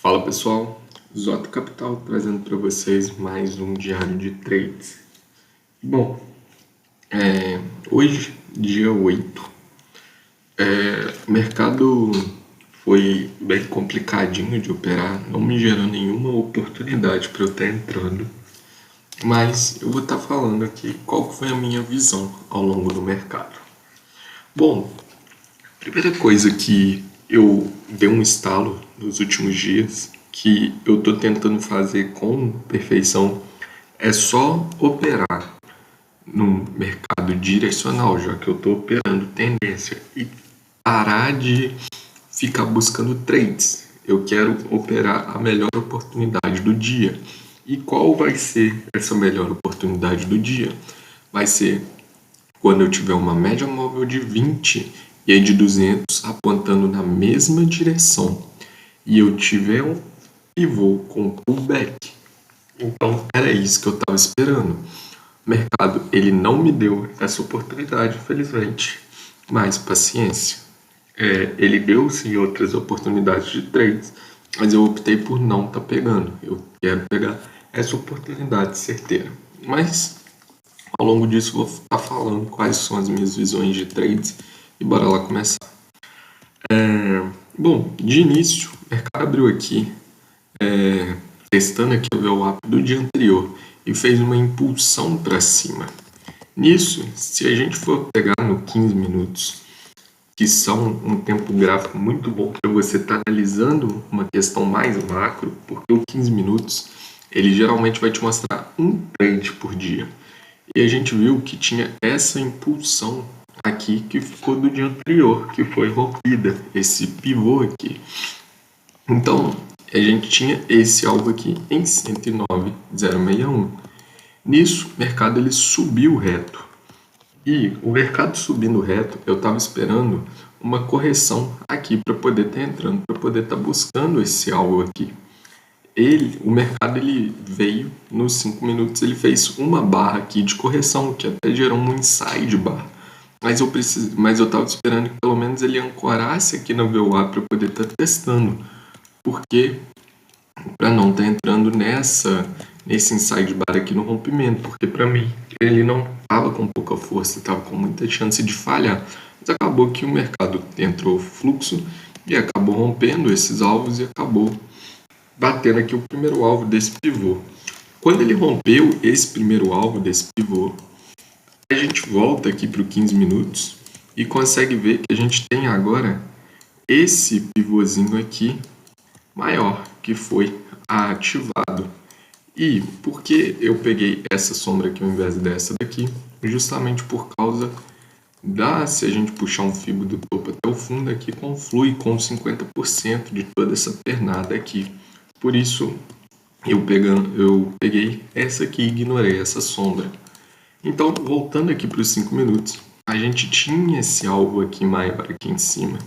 Fala pessoal, Zota Capital trazendo para vocês mais um diário de trades. Bom, hoje, dia 8, o mercado foi bem complicadinho de operar, não me gerou nenhuma oportunidade para eu estar entrando, mas eu vou estar falando aqui qual foi a minha visão ao longo do mercado. Bom, a primeira coisa que eu dei um estalo nos últimos dias, que eu estou tentando fazer com perfeição, é só operar no mercado direcional, já que eu estou operando tendência, e parar de ficar buscando trades. Eu quero operar a melhor oportunidade do dia. E qual vai ser essa melhor oportunidade do dia? Vai ser quando eu tiver uma média móvel de 20 e aí de 200 apontando na mesma direção e eu tiver um pivô com pullback. Então era isso que eu estava esperando. O mercado ele não me deu essa oportunidade, infelizmente, mas paciência. Ele deu sim outras oportunidades de trades, mas eu optei por não estar pegando. Eu quero pegar essa oportunidade certeira. Mas ao longo disso vou estar falando quais são as minhas visões de trades e bora lá começar. Bom, de início, o mercado abriu aqui, testando aqui o VWAP do dia anterior e fez uma impulsão para cima. Nisso, se a gente for pegar no 15 minutos, que são um tempo gráfico muito bom para você estar analisando uma questão mais macro, porque o 15 minutos ele geralmente vai te mostrar um trade por dia. E a gente viu que tinha essa impulsão aqui que ficou do dia anterior, que foi rompida, esse pivô aqui. Então, a gente tinha esse alvo aqui em 109,061. Nisso, o mercado ele subiu reto. E o mercado subindo reto, eu estava esperando uma correção aqui para poder estar entrando, para poder estar buscando esse alvo aqui. O mercado ele veio nos 5 minutos, ele fez uma barra aqui de correção, que até gerou um inside bar. Mas eu estava esperando que pelo menos ele ancorasse aqui na VWAP para poder estar testando. Porque para não estar entrando nesse inside bar aqui no rompimento, porque para mim ele não estava com pouca força, estava com muita chance de falhar. Mas acabou que o mercado entrou fluxo e acabou rompendo esses alvos e acabou batendo aqui o primeiro alvo desse pivô. Quando ele rompeu esse primeiro alvo desse pivô, a gente volta aqui para o 15 minutos e consegue ver que a gente tem agora esse pivôzinho aqui maior que foi ativado. E por que eu peguei essa sombra aqui ao invés dessa daqui? Justamente por causa se a gente puxar um fibo do topo até o fundo aqui, conflui com 50% de toda essa pernada aqui. Por isso, eu peguei essa aqui e ignorei essa sombra. Então, voltando aqui para os 5 minutos, a gente tinha esse alvo aqui maior aqui em cima.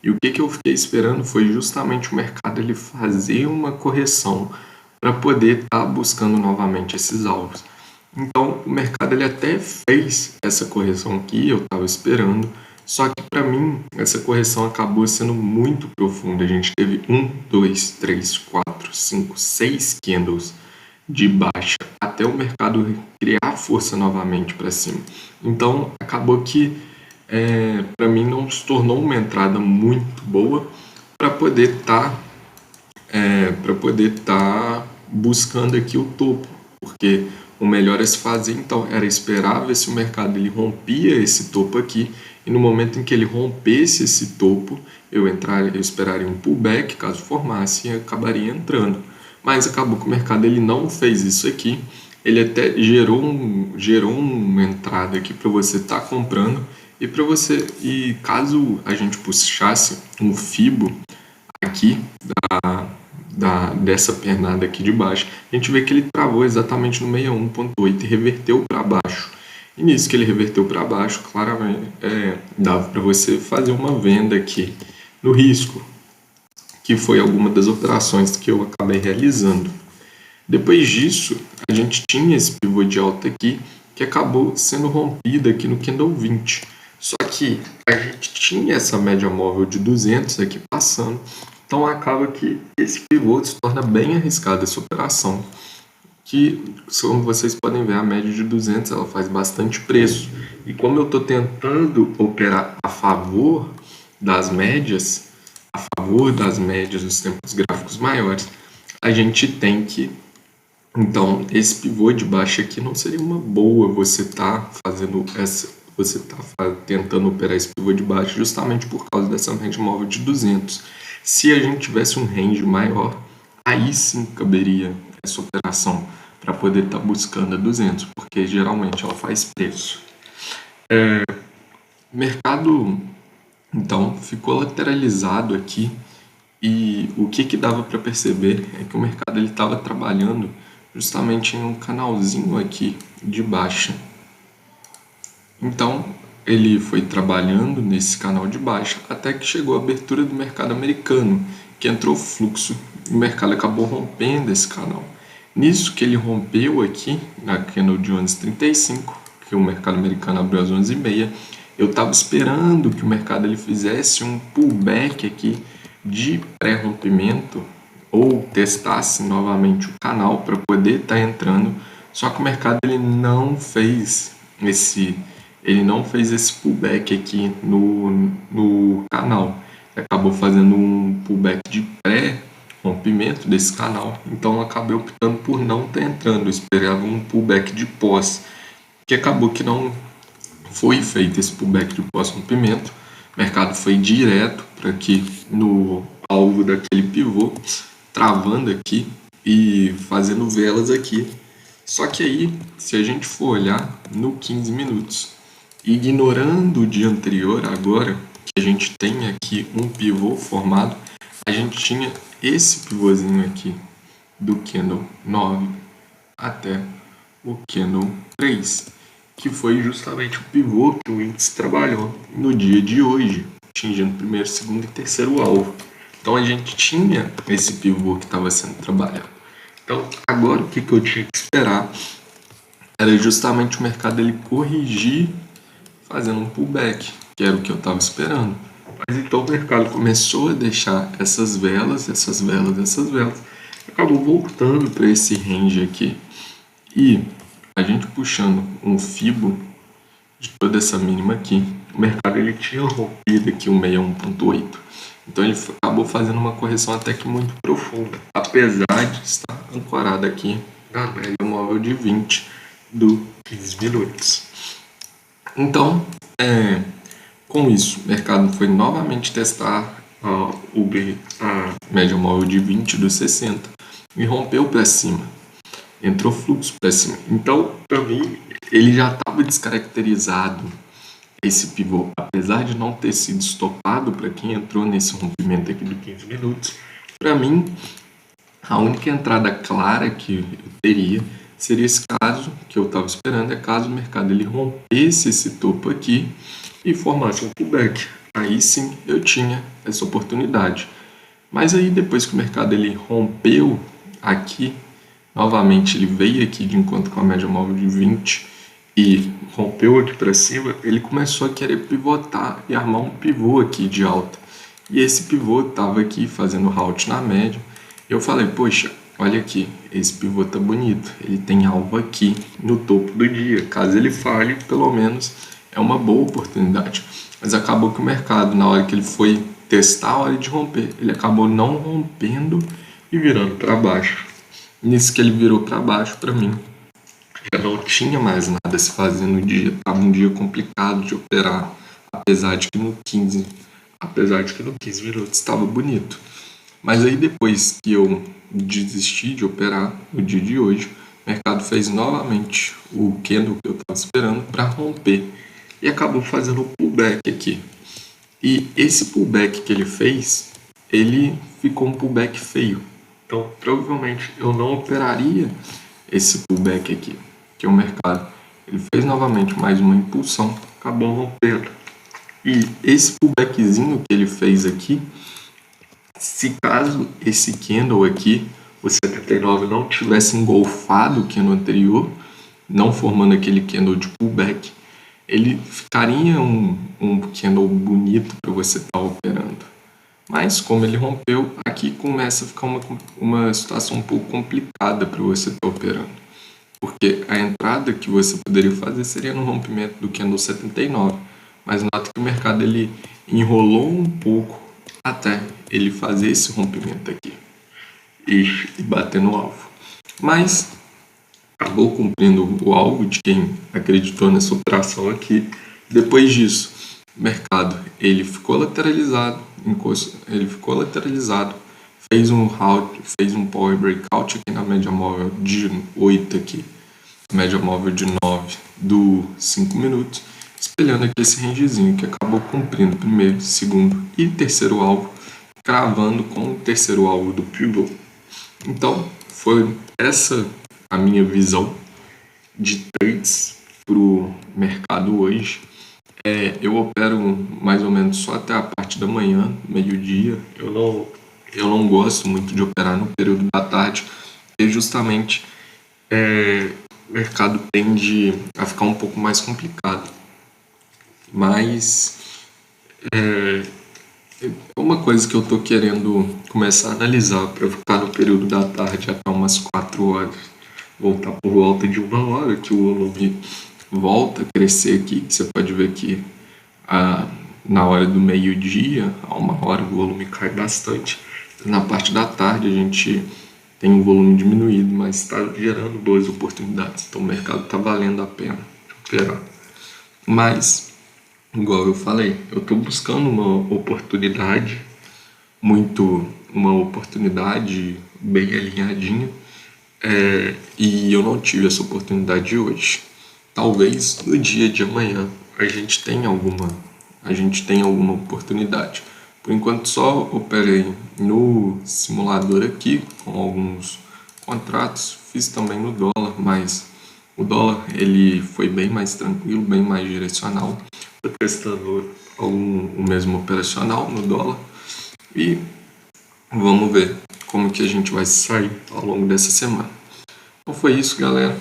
E o que eu fiquei esperando foi justamente o mercado ele fazer uma correção para poder estar buscando novamente esses alvos. Então, o mercado ele até fez essa correção aqui, eu estava esperando, só que para mim essa correção acabou sendo muito profunda. A gente teve 1, 2, 3, 4, 5, 6 candles de baixa até o mercado criar força novamente para cima. Então, acabou que para mim não se tornou uma entrada muito boa para poder estar buscando aqui o topo, porque o melhor a se fazer então era esperar ver se o mercado ele rompia esse topo aqui e no momento em que ele rompesse esse topo eu esperaria um pullback caso formasse e acabaria entrando, mas acabou que o mercado ele não fez isso aqui, ele até gerou uma entrada aqui para você estar comprando e caso a gente puxasse um fibo aqui dessa pernada aqui de baixo, a gente vê que ele travou exatamente no 61.8 e reverteu para baixo. E nisso que ele reverteu para baixo, claramente dava para você fazer uma venda aqui no risco, que foi alguma das operações que eu acabei realizando. Depois disso, a gente tinha esse pivô de alta aqui, que acabou sendo rompido aqui no candle 20. Só que a gente tinha essa média móvel de 200 aqui passando, Então acaba que esse pivô se torna bem arriscado essa operação, que, como vocês podem ver, a média de 200 ela faz bastante preço. E como eu estou tentando operar a favor das médias, dos tempos gráficos maiores, a gente tem que, então, esse pivô de baixo aqui não seria uma boa você tá tentando operar esse pivô de baixo justamente por causa dessa range móvel de 200. Se a gente tivesse um range maior, aí sim caberia essa operação para poder estar buscando a 200, porque geralmente ela faz preço. O mercado, então, ficou lateralizado aqui e o que dava para perceber é que o mercado estava trabalhando justamente em um canalzinho aqui de baixa. Então, ele foi trabalhando nesse canal de baixa até que chegou a abertura do mercado americano, que entrou fluxo e o mercado acabou rompendo esse canal. Nisso que ele rompeu aqui, na candle de 11,35, que o mercado americano abriu às 11h30, eu estava esperando que o mercado ele fizesse um pullback aqui de pré-rompimento ou testasse novamente o canal para poder estar entrando, só que o mercado ele não fez esse pullback aqui no canal. Ele acabou fazendo um pullback de pré-rompimento desse canal, então eu acabei optando por não estar entrando. Eu esperava um pullback de pós, que acabou que não foi feito esse pullback de pós-rompimento. O mercado foi direto para aqui no alvo daquele pivô, travando aqui e fazendo velas aqui. Só que aí, se a gente for olhar no 15 minutos, ignorando o dia anterior agora, que a gente tem aqui um pivô formado, a gente tinha esse pivôzinho aqui do candle 9 até o candle 3, que foi justamente o pivô que o índice trabalhou no dia de hoje, atingindo o primeiro, segundo e terceiro alvo. Então a gente tinha esse pivô que estava sendo trabalhado. Então agora o que eu tinha que esperar era justamente o mercado ele corrigir fazendo um pullback, que era o que eu estava esperando. Mas então o mercado começou a deixar essas velas, acabou voltando para esse range aqui. E a gente puxando um fibo de toda essa mínima aqui, o mercado ele tinha rompido aqui o 61.8. Então ele acabou fazendo uma correção até que muito profunda, apesar de estar ancorado aqui na média móvel de 20 do 15 minutos. Então, com isso, o mercado foi novamente testar a média móvel de 20 do 60 e rompeu para cima. Entrou fluxo para cima. Então, para mim, ele já estava descaracterizado, esse pivô, apesar de não ter sido estopado para quem entrou nesse rompimento aqui de 15 minutos. Para mim, a única entrada clara que eu teria seria esse caso que eu estava esperando, é caso o mercado ele rompesse esse topo aqui e formasse um pullback. Aí sim eu tinha essa oportunidade. Mas aí depois que o mercado ele rompeu aqui, novamente ele veio aqui de encontro com a média móvel de 20 e rompeu aqui para cima, ele começou a querer pivotar e armar um pivô aqui de alta. E esse pivô estava aqui fazendo halt na média. Eu falei, poxa, olha aqui, esse pivô tá bonito, ele tem alvo aqui no topo do dia. Caso ele falhe, pelo menos é uma boa oportunidade. Mas acabou que o mercado, na hora que ele foi testar a hora de romper, ele acabou não rompendo e virando para baixo. Nisso que ele virou para baixo, para mim, já não tinha mais nada a se fazer no dia. Estava um dia complicado de operar, apesar de que no 15 minutos estava bonito. Mas aí depois que eu desisti de operar no dia de hoje, o mercado fez novamente o candle que eu estava esperando para romper e acabou fazendo o pullback aqui. E esse pullback que ele fez, ele ficou um pullback feio. Então, provavelmente eu não operaria esse pullback aqui, que é o mercado. Ele fez novamente mais uma impulsão, acabou rompendo. E esse pullbackzinho que ele fez aqui, se caso esse candle aqui, o 79, não tivesse engolfado o candle anterior, não formando aquele candle de pullback, ele ficaria um candle bonito para você estar operando. Mas como ele rompeu, aqui começa a ficar uma situação um pouco complicada para você estar operando. Porque a entrada que você poderia fazer seria no rompimento do candle 79. Mas nota que o mercado ele enrolou um pouco até ele fazer esse rompimento aqui e bater no alvo. Mas acabou cumprindo o alvo de quem acreditou nessa operação aqui. Depois disso, o mercado ele ficou lateralizado, fez um round, fez um power breakout aqui na média móvel de 8 aqui, média móvel de 9 do 5 minutos, espelhando aqui esse rangezinho que acabou cumprindo primeiro, segundo e terceiro alvo, cravando com o terceiro alvo do pivô. Então, foi essa a minha visão de trades para o mercado hoje. Eu opero mais ou menos só até a parte da manhã, meio-dia. Eu não gosto muito de operar no período da tarde, porque justamente o mercado tende a ficar um pouco mais complicado. Mas é uma coisa que eu estou querendo começar a analisar para ficar no período da tarde até umas 4 horas, voltar por volta de 1 hora, que o volume volta a crescer aqui, que você pode ver que na hora do meio-dia, a 1 hora, o volume cai bastante. Na parte da tarde a gente tem um volume diminuído, mas está gerando boas oportunidades. Então o mercado está valendo a pena operar. Mas, igual eu falei, eu estou buscando uma oportunidade bem alinhadinha, e eu não tive essa oportunidade hoje. Talvez no dia de amanhã a gente tenha alguma oportunidade. Por enquanto só operei no simulador aqui com alguns contratos, fiz também no dólar, mas o dólar ele foi bem mais tranquilo, bem mais direcional. Estou testando o mesmo operacional no dólar e vamos ver como que a gente vai sair ao longo dessa semana. Então foi isso, galera.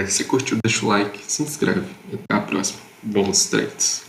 Se curtiu, deixa o like, se inscreve. Até a próxima. Bons trades.